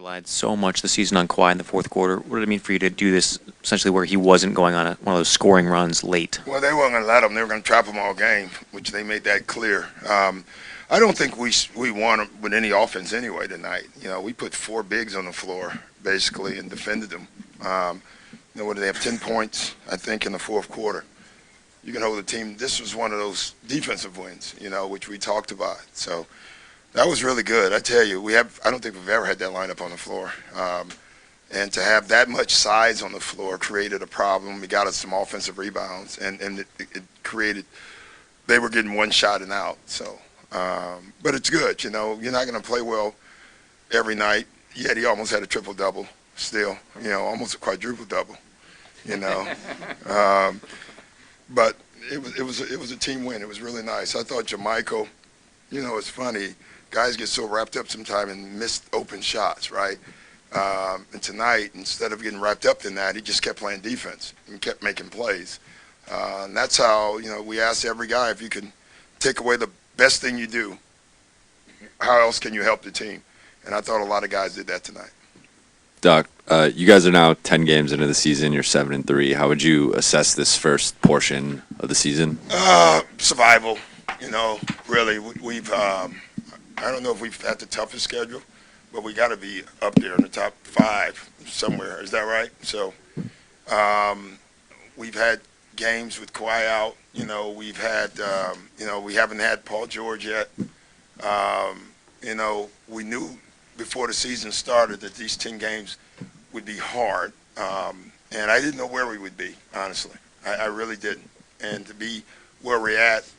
relied so much this season on Kawhi in the fourth quarter. What did it mean for you to do this essentially where he wasn't going on one of those scoring runs late? Well, they weren't going to let him. They were going to trap him all game, which they made that clear. I don't think we won with any offense anyway tonight. We put 4 bigs on the floor, basically, and defended them. What did they have, 10 points, I think, in the fourth quarter. You can hold the team. This was one of those defensive wins, which we talked about. So that was really good. I tell you, I don't think we've ever had that lineup on the floor. And to have that much size on the floor created a problem. We got us some offensive rebounds, and it created – they were getting one shot and out. So, but it's good, You're not going to play well every night. Yet he almost had a triple-double still, almost a quadruple-double, But it was a team win. It was really nice. I thought Jermichael, it's funny. Guys get so wrapped up sometime and miss open shots, right? And tonight, instead of getting wrapped up in that, he just kept playing defense and kept making plays. And that's how, we ask every guy, if you can take away the best thing you do, how else can you help the team? And I thought a lot of guys did that tonight. Doc, you guys are now 10 games into the season. You're 7-3. How would you assess this first portion of the season? Survival. Really, we've. I don't know if we've had the toughest schedule, but we got to be up there in the top 5 somewhere. Is that right? So, we've had games with Kawhi out. We've had. We haven't had Paul George yet. We knew before the season started that these 10 games would be hard, and I didn't know where we would be, honestly. I really didn't. And to be where we're at,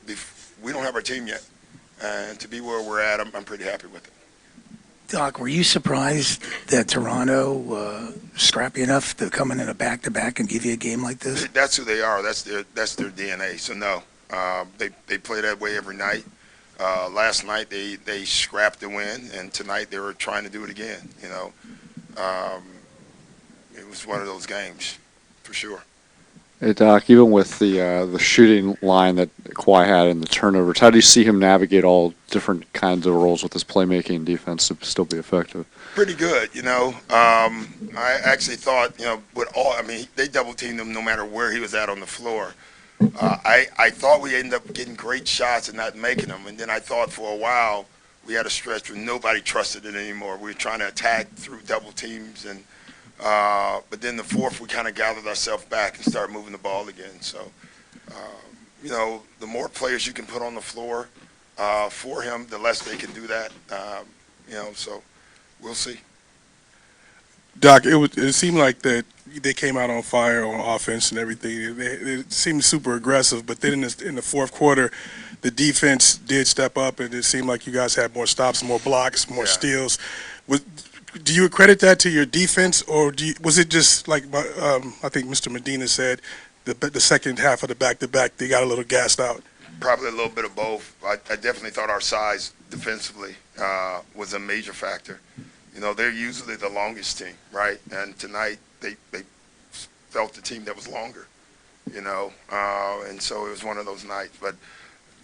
we don't have our team yet, and to be where we're at, I'm pretty happy with it. Doc, were you surprised that Toronto scrappy enough to come in a back-to-back and give you a game like this? That's who they are. That's their DNA. So no, they play that way every night. Last night they scrapped the win, and tonight they were trying to do it again. It was one of those games, for sure. Hey Doc, even with the shooting line that Kawhi had and the turnovers, how do you see him navigate all different kinds of roles with his playmaking and defense to still be effective? Pretty good, I actually thought, they double teamed him no matter where he was at on the floor. I thought we ended up getting great shots and not making them, and then I thought for a while we had a stretch where nobody trusted it anymore. We were trying to attack through double teams, and but then the fourth we kind of gathered ourselves back and started moving the ball again. So, the more players you can put on the floor for him, the less they can do that. So we'll see. Doc, it seemed like that they came out on fire on offense and everything. It seemed super aggressive, but then in the fourth quarter, the defense did step up, and it seemed like you guys had more stops, more blocks, more steals. Do you accredit that to your defense, or was it just like I think Mr. Medina said, the second half of the back-to-back, they got a little gassed out? Probably a little bit of both. I definitely thought our size defensively was a major factor. They're usually the longest team, right? And tonight they felt the team that was longer, and so it was one of those nights. But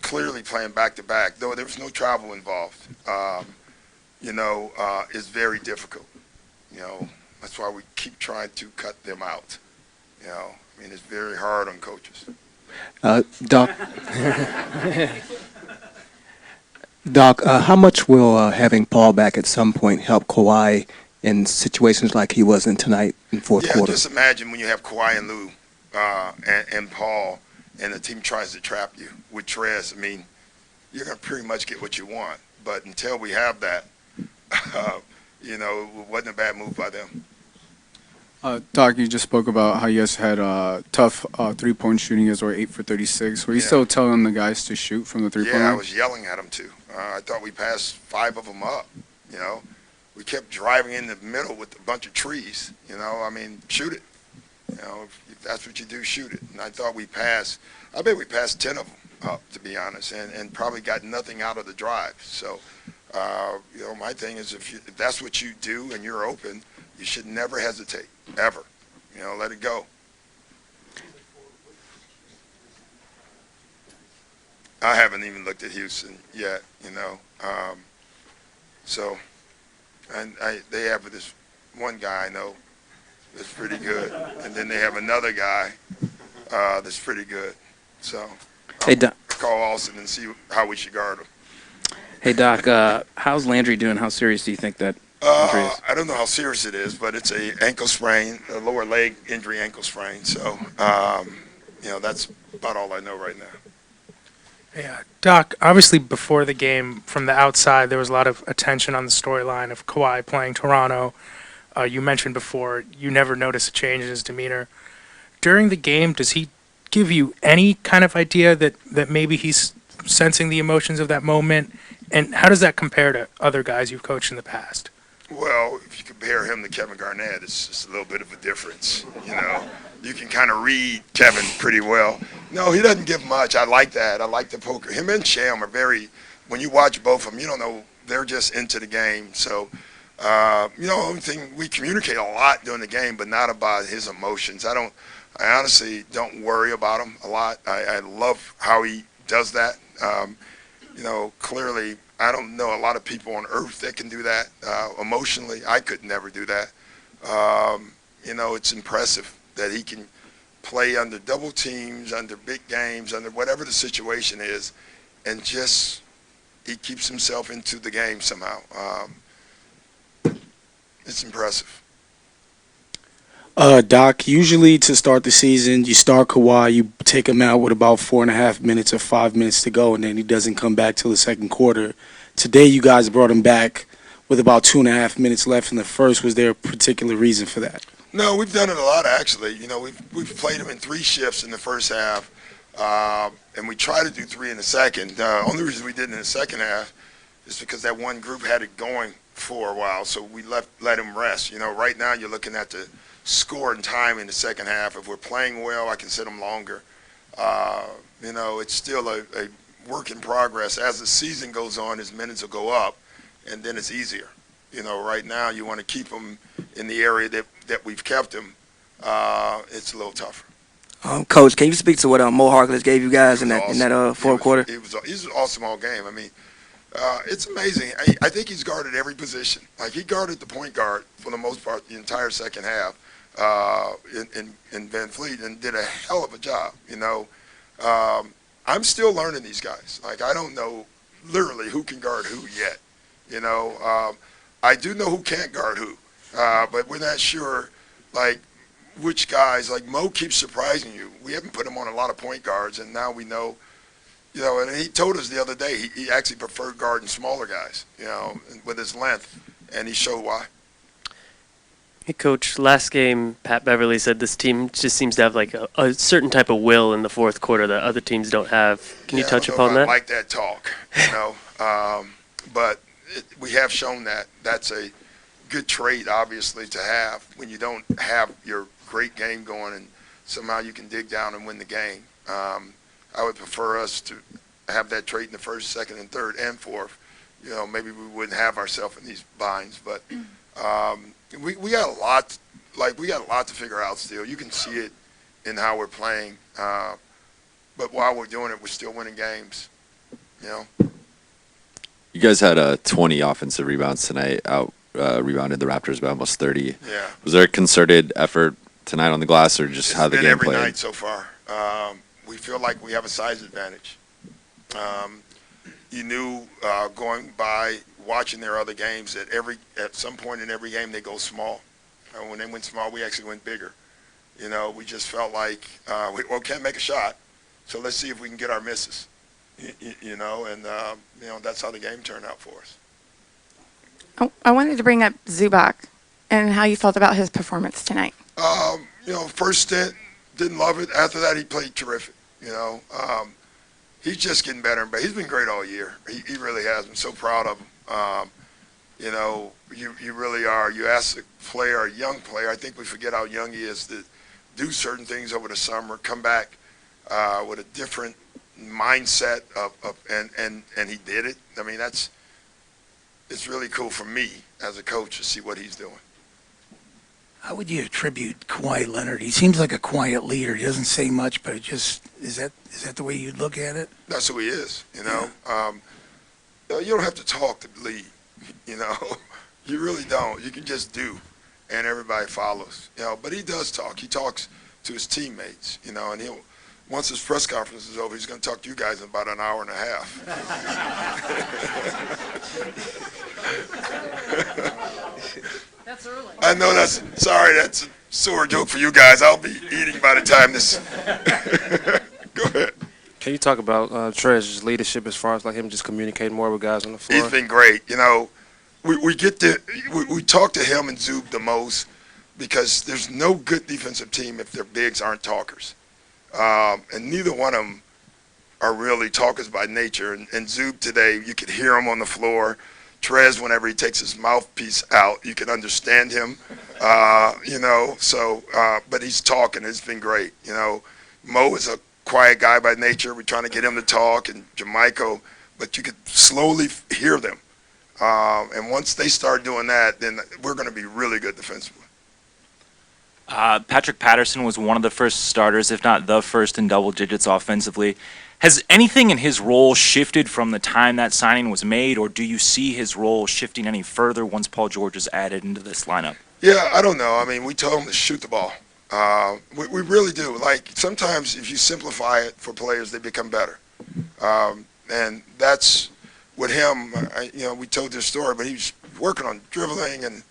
clearly playing back-to-back, though there was no travel involved, is very difficult. That's why we keep trying to cut them out. It's very hard on coaches. Doc, Doc, how much will having Paul back at some point help Kawhi in situations like he was in tonight in fourth quarter? Just imagine when you have Kawhi and Lou and Paul, and the team tries to trap you with Trez. You're going to pretty much get what you want. But until we have that, it wasn't a bad move by them. Doc, you just spoke about how you guys had tough three-point shooting. You guys were 8 for 36. Were you still telling the guys to shoot from the three-point line? Yeah, I was yelling at them too. I thought we passed 5 of them up. We kept driving in the middle with a bunch of trees. Shoot it. If that's what you do, shoot it. And I thought I bet we passed 10 of them up, to be honest, and probably got nothing out of the drive. So, my thing is if that's what you do and you're open, you should never hesitate, ever. Let it go. I haven't even looked at Houston yet, So And they have this one guy I know that's pretty good, and then they have another guy that's pretty good. So Hey, Doc. call Austin and see how we should guard him. Hey, Doc. How's Landry doing? How serious do you think that injury is? I don't know how serious it is, but it's a ankle sprain, a lower leg injury ankle sprain. So, that's about all I know right now. Yeah, Doc, obviously before the game, from the outside, there was a lot of attention on the storyline of Kawhi playing Toronto. You mentioned before you never notice a change in his demeanor. During the game, does he give you any kind of idea that maybe he's sensing the emotions of that moment? And how does that compare to other guys you've coached in the past? Well, if you compare him to Kevin Garnett, it's just a little bit of a difference. You can kind of read Kevin pretty well. No, he doesn't give much. I like that. I like the poker. Him and Sham are when you watch both of them, you don't know, they're just into the game. So, only thing, we communicate a lot during the game, but not about his emotions. I honestly don't worry about him a lot. I love how he does that. Clearly, I don't know a lot of people on earth that can do that emotionally. I could never do that. It's impressive that he can play under double teams, under big games, under whatever the situation is, and just he keeps himself into the game somehow. It's impressive. Doc, usually to start the season, you start Kawhi, you take him out with about 4.5 minutes or 5 minutes to go, and then he doesn't come back till the second quarter. Today, you guys brought him back with about 2.5 minutes left in the first. Was there a particular reason for that? No, we've done it a lot, actually. We've played him in 3 shifts in the first half, and we try to do 3 in the second. The only reason we did it in the second half is because that one group had it going for a while, so we let him rest. Right now you're looking at the score and time in the second half. If we're playing well, I can sit him longer. It's still a work in progress. As the season goes on, his minutes will go up, and then it's easier. Right now you want to keep him in the area that we've kept him. It's a little tougher. Coach, can you speak to what Mo Harkless gave you guys in that fourth quarter? He was awesome all game. I mean, it's amazing. I think he's guarded every position. Like, he guarded the point guard for the most part the entire second half in Van Fleet, and did a hell of a job. I'm still learning these guys. Like, I don't know literally who can guard who yet. I do know who can't guard who, but we're not sure, like, which guys. Like, Mo keeps surprising you. We haven't put him on a lot of point guards, and now we know, and he told us the other day he actually preferred guarding smaller guys, with his length, and he showed why. Hey, Coach, last game, Pat Beverly said this team just seems to have like a certain type of will in the fourth quarter that other teams don't have. Can you touch upon that? I like that talk, but we have shown that. That's a good trait, obviously, to have when you don't have your great game going and somehow you can dig down and win the game. I would prefer us to have that trait in the first, second, and third, and fourth. Maybe we wouldn't have ourselves in these binds, but we got a lot. We got a lot to figure out still. You can see it in how we're playing, but while we're doing it, we're still winning games. You guys had 20 offensive rebounds tonight. Rebounded the Raptors by almost 30. Yeah. Was there a concerted effort tonight on the glass, or just how the game every played? night so far. We feel like we have a size advantage. You knew going by watching their other games that at some point in every game they go small. When they went small, we actually went bigger. We just felt like we can't make a shot, so let's see if we can get our misses. That's how the game turned out for us. I wanted to bring up Zubac and how you felt about his performance tonight. First stint, didn't love it. After that, he played terrific. He's just getting better, but he's been great all year. He really has. I'm so proud of him. You really are. You ask a young player, I think we forget how young he is, to do certain things over the summer, come back with a different mindset and he did it. I mean, it's really cool for me as a coach to see what he's doing. How would you attribute Kawhi Leonard? He seems like a quiet leader. He doesn't say much, but is that the way you'd look at it? That's who he is. You don't have to talk to lead. You really don't. You can just do, and everybody follows. But he does talk. He talks to his teammates. And he'll. Once his press conference is over, he's going to talk to you guys in about an hour and a half. That's early. I know that's a sore joke for you guys. I'll be eating by the time this. Go ahead. Can you talk about Trez's leadership as far as like him just communicating more with guys on the floor? He's been great. We talk to him and Zub the most because there's no good defensive team if their bigs aren't talkers. And neither one of them are really talkers by nature. And Zub today, you could hear him on the floor. Trez, whenever he takes his mouthpiece out, you can understand him. But he's talking. It's been great. Mo is a quiet guy by nature. We're trying to get him to talk, and Jamichael, but you could slowly hear them. And once they start doing that, then we're going to be really good defensively. Patrick Patterson was one of the first starters, if not the first, in double digits offensively. Has anything in his role shifted from the time that signing was made, or do you see his role shifting any further once Paul George is added into this lineup? Yeah, I don't know. I mean, we told him to shoot the ball. We really do. Like, sometimes if you simplify it for players, they become better. And that's with him. We told this story, but he was working on dribbling, and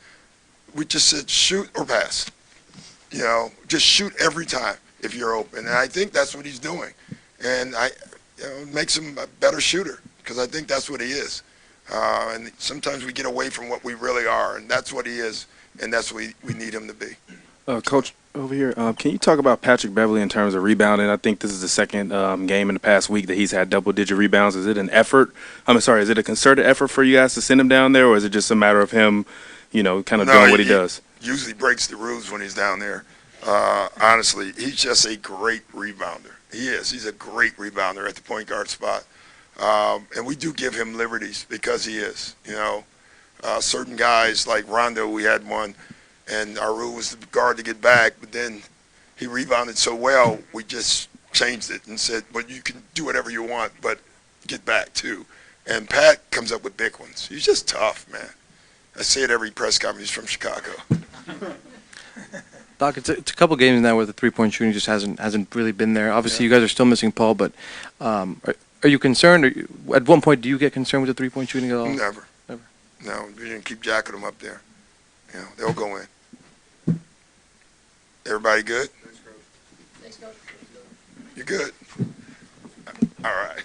we just said shoot or pass. Just shoot every time if you're open. And I think that's what he's doing. And it makes him a better shooter because I think that's what he is. And sometimes we get away from what we really are, and that's what he is, and that's what we need him to be. Coach, over here, can you talk about Patrick Beverley in terms of rebounding? I think this is the second game in the past week that he's had double-digit rebounds. Is it an effort? Is it a concerted effort for you guys to send him down there, or is it just a matter of him, kind of doing what he does? Usually breaks the rules when he's down there. Honestly, he's just a great rebounder. He is. He's a great rebounder at the point guard spot. And we do give him liberties because he is. Certain guys like Rondo, we had one, and our rule was the guard to get back, but then he rebounded so well, we just changed it and said, well, you can do whatever you want, but get back too. And Pat comes up with big ones. He's just tough, man. I say it every press conference. He's from Chicago. Doc, it's a couple games now where the three-point shooting just hasn't really been there. Obviously, you guys are still missing Paul, but are you concerned? At one point, do you get concerned with the three-point shooting at all? Never. No, we didn't keep jacking them up there. They'll go in. Everybody good? You're good? All right.